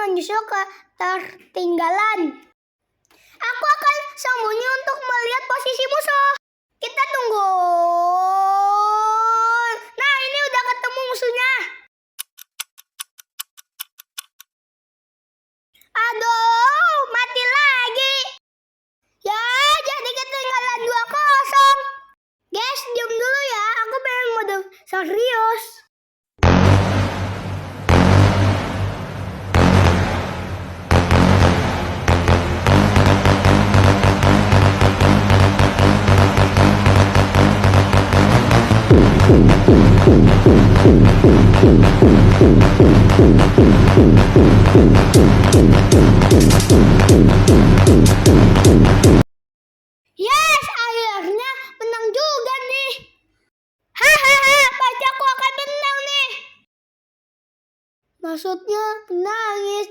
menyusul ke ketertinggalan. Aku akan sembunyi untuk melihat posisi musuh. Kita tunggu. Nah, ini udah ketemu musuhnya. Aduh, mati lagi. Ya, jadi ketinggalan 2-0. Guys, diam dulu ya. Aku pengen mode serius. Yes, akhirnya menang juga nih. Hahaha, pasti aku akan menang nih. Maksudnya menangis.